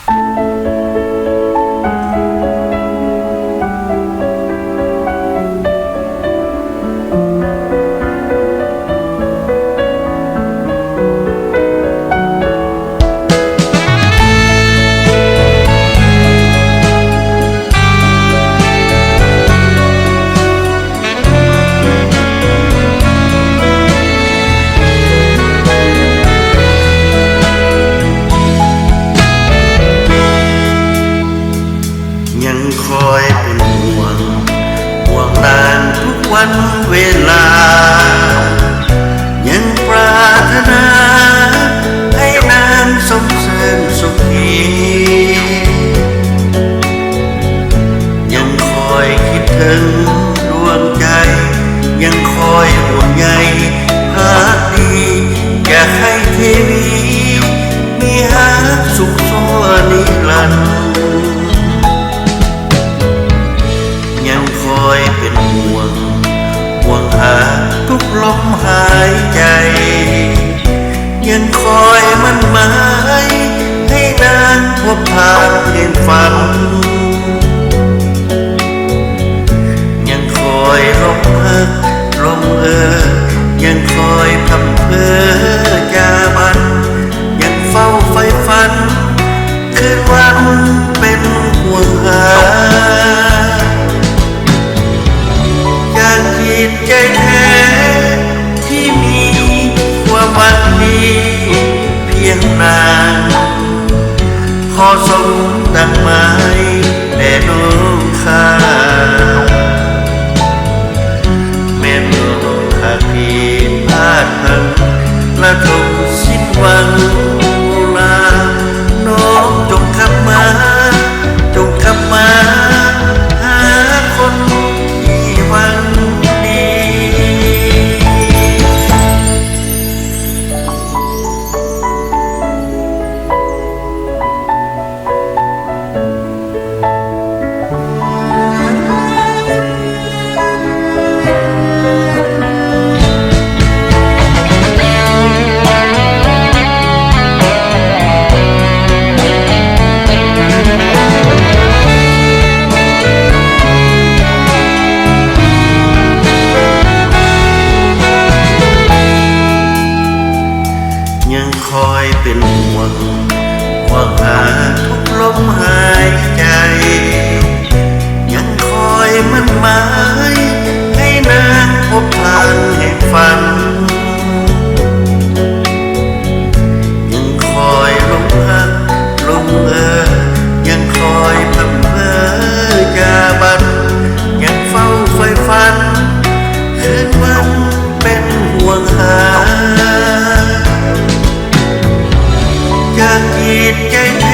ยังคอยเป็นห่วงนานทุกวันเวลายังปรารถนาให้นานสมเสริมสุขียังคอยคิดถึงดวงใจยังคอยห่วงใยพักดีอยากให้เทวีมีฮักสุขชั่วนิรันดร์ยังคอยเป็นห่วงหาทุกลมหายใจยังคอยมั่นหมายให้นานพบผ่านเห็นฝันยังคอยลมฮักลมยังคอยพำเพ้อจาบันยังเฝ้าไฟฝันคืนวันเป็นห่วงหาจากจิตใจแท้ที่มีความหวังดีเพียงนานขอสมดังไม้แด่น้องข้าแม่น้องหากผิดพลาดพังและทงสิ้นหวังลาน้องจงกลับมาหาคนที่หวังยังคอยเป็นห่วงหาทุกลมหายใจยังคอยมั่นหมายให้นางพบผ่านแห่งฝันยังคอยลมฮักลมยังคอยพำเพ้อยาบันยังเฝ้าไฟฝันคืนวันเป็นห่วงหาจากจิตใจแท้